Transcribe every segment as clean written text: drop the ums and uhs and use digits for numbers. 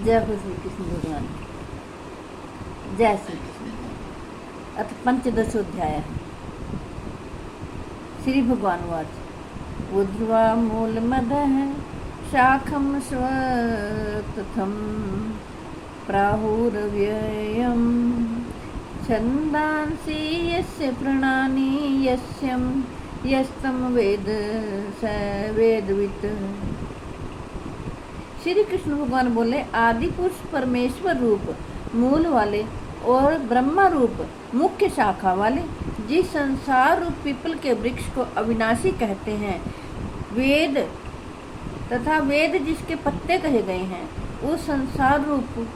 जय हो श्री कृष्ण भगवान। जय श्री कृष्ण। अथ पंचदशोऽध्याय। श्री भगवान उवाच ऊर्ध्वा मूलमदः शाखं स्वतथं प्राहुरव्ययम् छन्दांसि यस्य प्रणानि यस्यं यस्तं वेद स वेदवित्। श्री कृष्ण भगवान बोले, आदि पुरुष परमेश्वर रूप मूल वाले और ब्रह्मा रूप मुख्य शाखा वाले जिस संसार रूप पीपल के वृक्ष को अविनाशी कहते हैं, वेद तथा वेद जिसके पत्ते कहे गए हैं, उस संसार रूप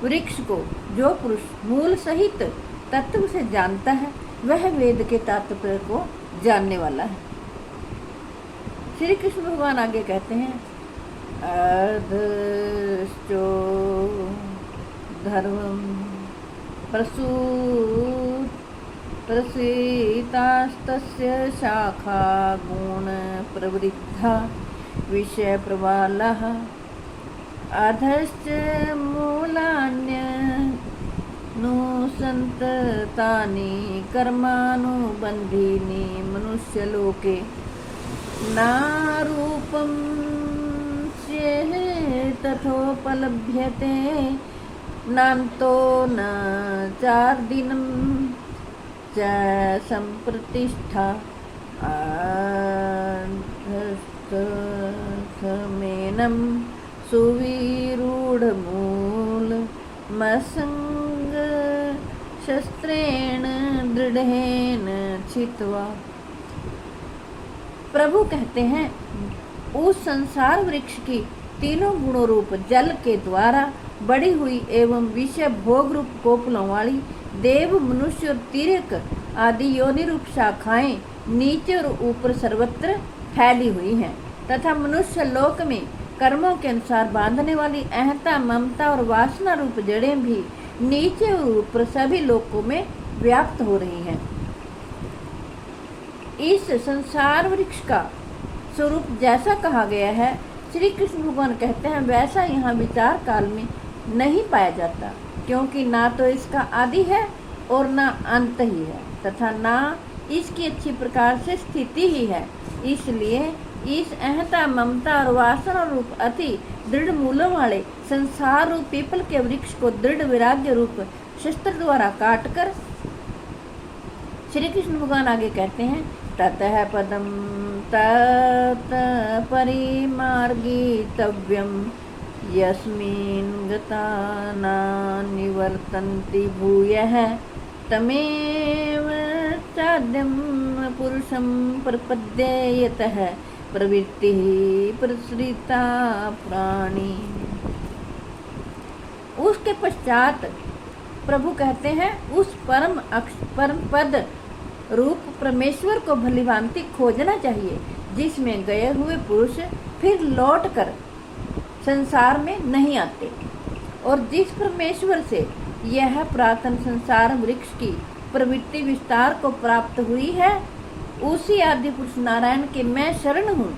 वृक्ष को जो पुरुष मूल सहित तत्व से जानता है, वह वेद के तात्पर्य को जानने वाला है। श्री कृष्ण भगवान आगे कहते हैं, अर्धश्चो धर्मं प्रसीतास्तस्य शाखा गुण प्रवृद्धा विषय प्रवालः अधश्च मूलान्यनुसन्ततानि कर्मानुबन्धीनि मनुष्यलोके नारूपं तथोपलभ्यते नान्तो न चार्दिनं च सम्प्रतिष्ठा आर्धस्थमेनं सुविरूढमूलमसङ्गशस्त्रेण दृढ़ेन छित्त्वा। प्रभु कहते हैं, उस संसार वृक्ष की तीनों गुणों रूप जल के द्वारा बढ़ी हुई एवं विषय भोग रूप कोपलों वाली देव मनुष्य और तीर्यक आदि योनि रूप शाखाएं नीचे और ऊपर सर्वत्र फैली हुई हैं तथा मनुष्य लोक में कर्मों के अनुसार बांधने वाली अहंता ममता और वासना रूप जड़ें भी नीचे और ऊपर सभी लोकों में व्याप्त हो रही हैं। इस संसार वृक्ष का स्वरूप जैसा कहा गया है, श्री कृष्ण भगवान कहते हैं, वैसा यहाँ विचार काल में नहीं पाया जाता, क्योंकि ना तो इसका आदि है और ना अंत ही है तथा ना इसकी अच्छी प्रकार से स्थिति ही है। इसलिए इस अहंता ममता और वासना रूप अति दृढ़ मूलों वाले संसार रूप पीपल के वृक्ष को दृढ़ वैराग्य रूप शस्त्र द्वारा काटकर श्री कृष्ण भगवान आगे कहते हैं, ततः पदम तत् परिमार्गितव्यं यस्मिन् गता न निवर्तन्ति भूयः तमेव चाद्यं पुरुषं प्रपद्ये यतः प्रवृत्तिः प्रसृता प्राणी। उसके पश्चात प्रभु कहते हैं, उस परम पद रूप परमेश्वर को भलीभांति खोजना चाहिए, जिसमें गए हुए पुरुष फिर लौट कर संसार में नहीं आते, और जिस परमेश्वर से यह पुरातन संसार वृक्ष की प्रवृत्ति विस्तार को प्राप्त हुई है, उसी आदि पुरुष नारायण के मैं शरण हूँ।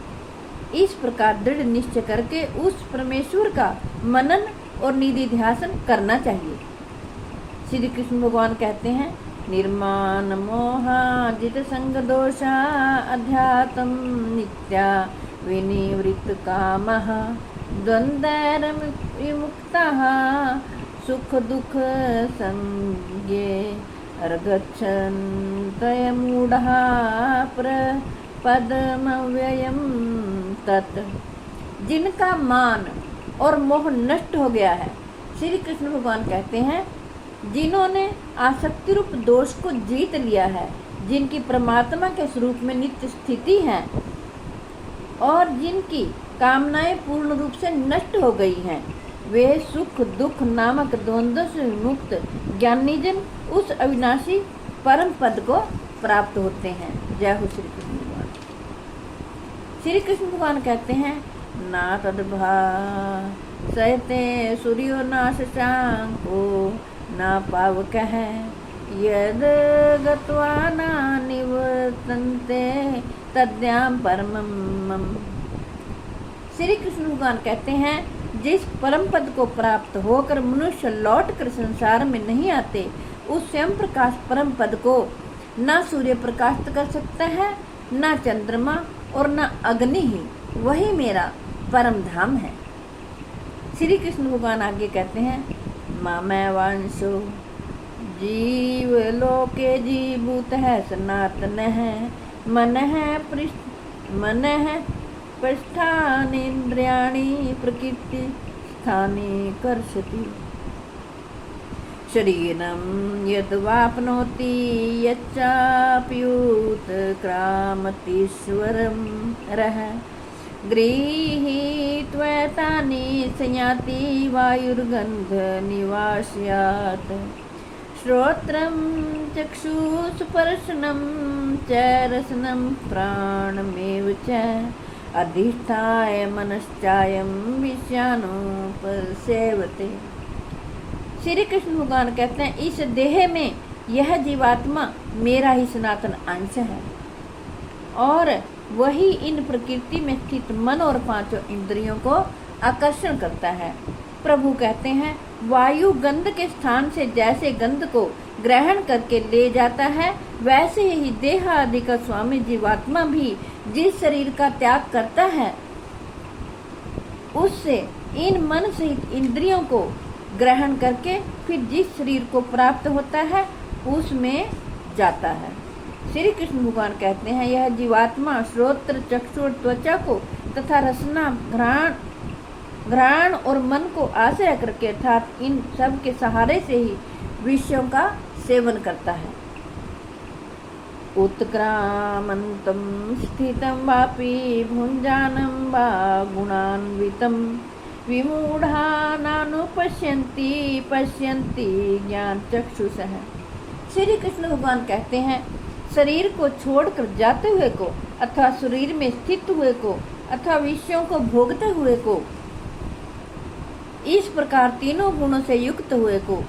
इस प्रकार दृढ़ निश्चय करके उस परमेश्वर का मनन और निधिध्यासन करना चाहिए। श्री कृष्ण भगवान कहते हैं, निर्माण मोहाजित संग दोषा अध्यात्म नित्या विनिवृत्त कामः द्वन्द्वैर्विमुक्तः सुख दुख संज्ञे अर्गच्छन्तयमूढः प्रपदमव्ययं तत्। जिनका मान और मोह नष्ट हो गया है, श्री कृष्ण भगवान कहते हैं, जिन्होंने आसक्ति रूप दोष को जीत लिया है, जिनकी परमात्मा के स्वरूप में नित्य स्थिति है और जिनकी कामनाएं पूर्ण रूप से नष्ट हो गई हैं, वे सुख दुख नामक द्वंद्व से विमुक्त ज्ञानीजन उस अविनाशी परम पद को प्राप्त होते हैं। जय हो श्री कृष्ण भगवान। श्री कृष्ण भगवान कहते हैं, ना तद्भासयते सूर्यो ना शशांको ना पावक है यद गत्वा न निवर्तन्ते तद्याम परमम। श्री कृष्ण भगवान कहते हैं, जिस परम पद को प्राप्त होकर मनुष्य लौट कर संसार में नहीं आते, उस स्वयं प्रकाश परम पद को न सूर्य प्रकाशित कर सकता है, न चंद्रमा और न अग्नि ही। वही मेरा परम धाम है। श्री कृष्ण भगवान आगे कहते हैं, मामै वांशो जीव लोके जीभूत है सनातन है, मन है पृष्ठानीन्द्रियाणि प्रकृति स्थाने कर्षति, शरीरं यद्वाप्नोति यच्चाप्युत क्रामतीश्वरं रः, गृहीत्वैतानि संयाति वायुर्गन्ध निवास्यात्, श्रोत्रं चक्षुस्पर्शनं च रसनं प्राणमेव च, अधिष्ठाय मनश्चायं विषयानुपसेवते। श्री कृष्ण भगवान कहते हैं, इस देह में यह जीवात्मा मेरा ही सनातन अंश है और वही इन प्रकृति में स्थित मन और पांचों इंद्रियों को आकर्षण करता है। प्रभु कहते हैं, वायु गंध के स्थान से जैसे गंध को ग्रहण करके ले जाता है, वैसे ही देह आदि का स्वामी जीवात्मा भी जिस शरीर का त्याग करता है, उससे इन मन सहित इंद्रियों को ग्रहण करके फिर जिस शरीर को प्राप्त होता है उसमें जाता है। श्री कृष्ण भगवान कहते हैं, यह जीवात्मा श्रोत्र चक्षु और त्वचा को तथा रसना घ्राण और मन को आश्रय करके अर्थात इन सब के सहारे से ही विषयों का सेवन करता है। उत्क्रामन्तं स्थितं वापि भुञ्जानं वा गुणान्वितं, विमूढ़ा नानुपश्यन्ति पश्यन्ति ज्ञान चक्षुषः। श्री कृष्ण भगवान कहते हैं, शरीर को छोड़कर जाते हुए को अथवा शरीर में स्थित हुए को अथवा विषयों को भोगते हुए को, इस प्रकार तीनों गुणों से युक्त हुए को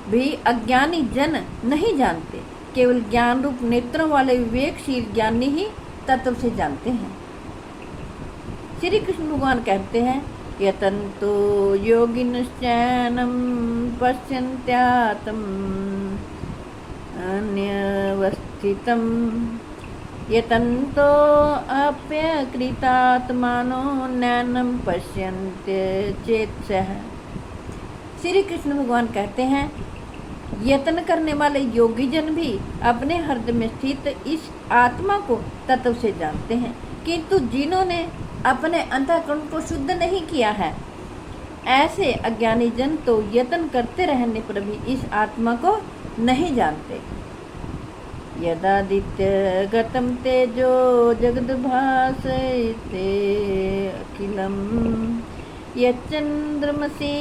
भी अज्ञानी जन नहीं जानते। केवल ज्ञान रूप नेत्रों वाले विवेकशील ज्ञानी ही तत्व से जानते हैं। श्री कृष्ण भगवान कहते हैं, यतन्तो योगिनश्चैनं पश्यन्त्यात्म अन्यवस्थितं, यतन्तो अप्यकृतात्मानो नैनं पश्यन्त्य चेतसः। श्री कृष्ण भगवान कहते हैं, यत्न करने वाले योगी जन भी अपने हृदय में स्थित इस आत्मा को तत्व से जानते हैं, किंतु जिन्होंने अपने अंतःकरण को शुद्ध नहीं किया है, ऐसे अज्ञानी जन तो यत्न करते रहने पर भी इस आत्मा को नहीं जानते। यदादित्य गतम तेजो जगद्भासयते अखिलम, यच्चंद्रमसि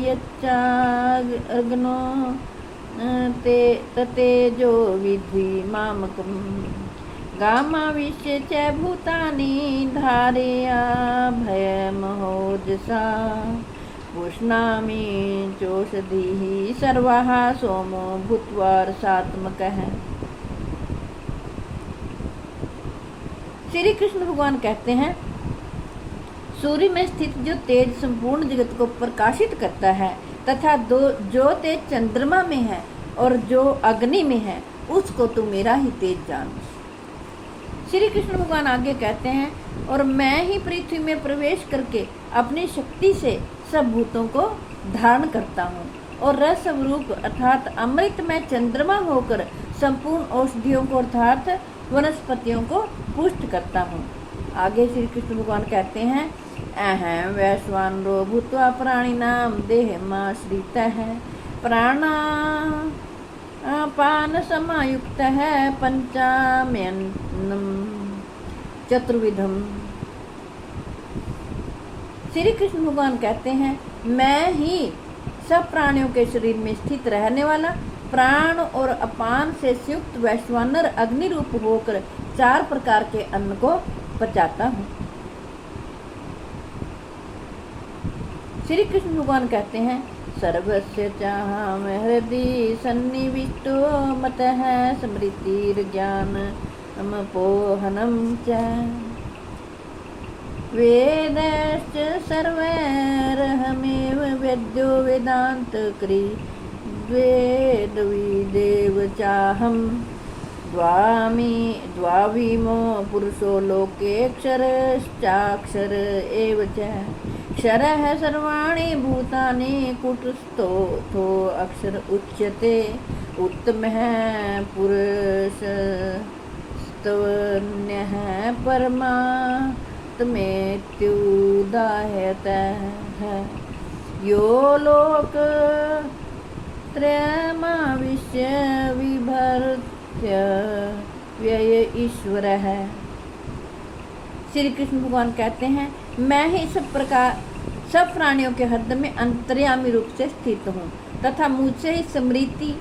यच्चाग्नो ततेजो विद्धि मामकम्, गामाविश्य च भूतानि धारया भयमहोजसा, उष्णामि चोषधिः सर्वाः सोमो भूत्वा रसात्मकः। श्री कृष्ण भगवान कहते हैं, सूर्य में स्थित जो तेज संपूर्ण जगत को प्रकाशित करता है तथा जो तेज चंद्रमा में है और जो अग्नि में है, उसको तू मेरा ही तेज जान। श्री कृष्ण भगवान आगे कहते हैं, और मैं ही पृथ्वी में प्रवेश करके अपनी शक्ति से सब भूतों को धारण करता हूँ और रस रूप अर्थात अमृत में चंद्रमा होकर संपूर्ण औषधियों को अर्थात वनस्पतियों को पुष्ट करता हूँ। आगे श्री कृष्ण भगवान कहते हैं, अहं वैश्वानरो भूत्वा प्राणिनां देहमाश्रितः, प्राणापान समायुक्तः पंचाम्यन्नं चतुर्विधम। श्री कृष्ण भगवान कहते हैं, मैं ही सब प्राणियों के शरीर में स्थित रहने वाला प्राण और अपान से युक्त वैश्वानर अग्नि रूप होकर 4 प्रकार के अन्न को पचाता हूँ। श्री कृष्ण भगवान कहते हैं, सर्वस्य चाहम हृदि सन्निविष्टो मतः स्मृतिर्ज्ञान अमपोहनम च। वेदैश्च सर्वैरहमेव वेद्यो वेदान्तकृ वेदविदेव चाहं द्वाविमो पुरुषो लोकेऽक्षरश्चाक्षर एव च क्षरः सर्वाणि भूतानि कूटस्थोऽथो अक्षर उच्यते उत्तमः पुरुषस्त्वन्यः परमात्मेत्युदाहृतः यो लोकत्रयमाविश्य विभर्त्य व्यय ईश्वरः। श्री कृष्ण भगवान कहते हैं, मैं ही सब प्राणियों के हृदय में अंतर्यामी रूप से स्थित हूँ तथा मुझसे ही स्मृति,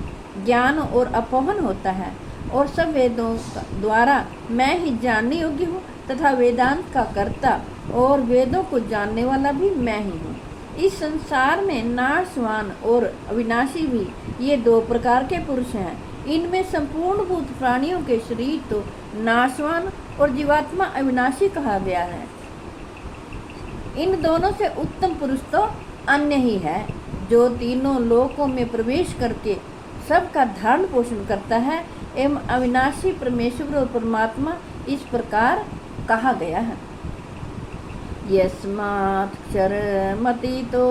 ज्ञान और अपोहन होता है और सब वेदों द्वारा मैं ही जानने योग्य हूँ तथा वेदांत का कर्ता और वेदों को जानने वाला भी मैं ही हूँ। इस संसार में नाशवान और अविनाशी भी ये दो प्रकार के पुरुष हैं। इनमें संपूर्ण भूत प्राणियों के शरीर तो नाशवान और जीवात्मा अविनाशी कहा गया है। इन दोनों से उत्तम पुरुष तो अन्य ही है, जो तीनों लोकों में प्रवेश करके सबका धारण पोषण करता है एवं अविनाशी परमेश्वर और परमात्मा इस प्रकार कहा गया है। यस्मात्क्षरमतीतो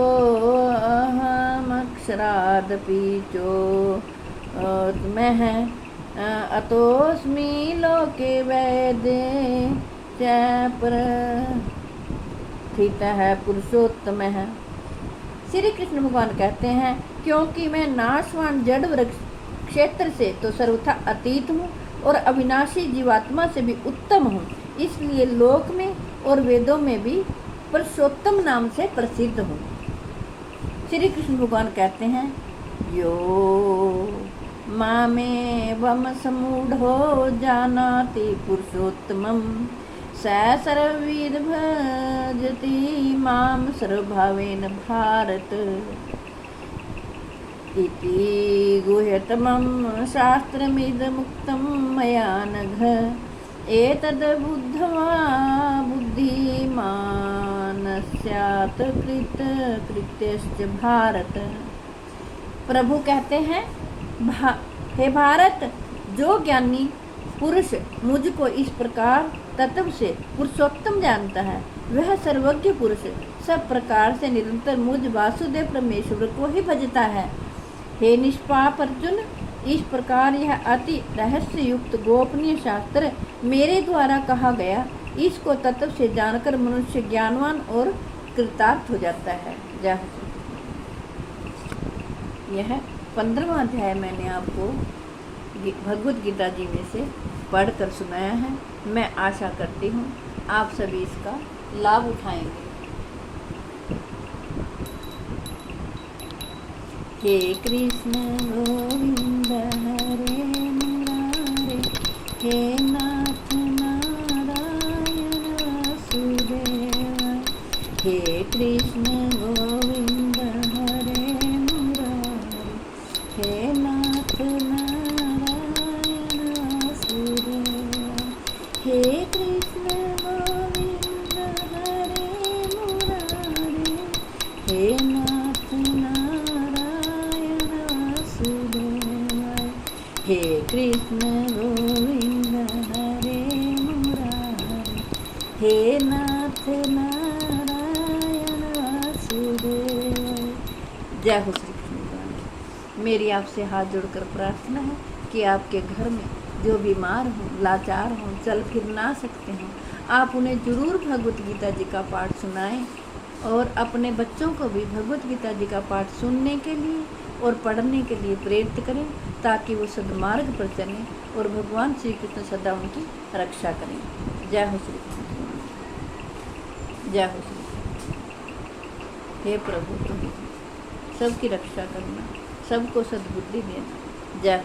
अहमक्षरादपि चोत्तमः अतोऽस्मि लोके वेदे च प्रथितः पुरुषोत्तमः। श्री कृष्ण भगवान कहते हैं, क्योंकि मैं नाशवान जड़ वृक्ष क्षेत्र से तो सर्वथा अतीत हूँ और अविनाशी जीवात्मा से भी उत्तम हूँ, इसलिए लोक में और वेदों में भी पुरुषोत्तम नाम से प्रसिद्ध हूँ। श्री कृष्ण भगवान कहते हैं, यो मामेवं समूढ़ो जानाति पुरुषोत्तमं स सर्वविद भजति मां सर्वभावेन भारत इति गुह्यतमं शास्त्रमिदमुक्तं मया नघ एतद् बुद्ध्वा बुद्धिमान् स्यात् कृतकृत्यश्च भारत। प्रभु कहते हैं, हे भारत, जो ज्ञानी पुरुष मुझको इस प्रकार तत्व से पुरुषोत्तम जानता है, वह सर्वज्ञ पुरुष सब प्रकार से निरंतर मुझ वासुदेव परमेश्वर को ही भजता है। हे निष्पाप अर्जुन, इस प्रकार यह अति रहस्य युक्त गोपनीय शास्त्र मेरे द्वारा कहा गया, इसको तत्व से जानकर मनुष्य ज्ञानवान और कृतार्थ हो जाता है। जय। यह 15वां अध्याय मैंने आपको भगवद गीता जी में से पढ़कर सुनाया है। मैं आशा करती हूँ आप सभी इसका लाभ उठाएंगे। हे कृष्ण गोविंद हरे मुरारे, हे नाथ नारायण वासुदेव। हे कृष्ण गोविंद हरे मुरारे, हे नाथ नारायण वासुदेव। हे कृष्ण गोविंद हरे मुरारे, हे नाथ नारायण वासुदेव। हे कृष्ण गोविंद हरे मुरारे, हे नाथ नारायण वासुदेव। जय हो श्री कृष्ण भगवान। मेरी आपसे हाथ जोड़कर प्रार्थना है कि आपके घर में जो बीमार हों, लाचार हों, चल फिर ना सकते हों, आप उन्हें जरूर भगवत गीता जी का पाठ सुनाएं और अपने बच्चों को भी भगवत गीता जी का पाठ सुनने के लिए और पढ़ने के लिए प्रेरित करें, ताकि वो सद्मार्ग पर चलें और भगवान श्री कृष्ण सदा उनकी रक्षा करें। जय हो श्री कृष्ण। जय हो श्री कृष्ण। हे प्रभु, तुम सबकी रक्षा करना, सबको सद्बुद्धि देना। जय हो।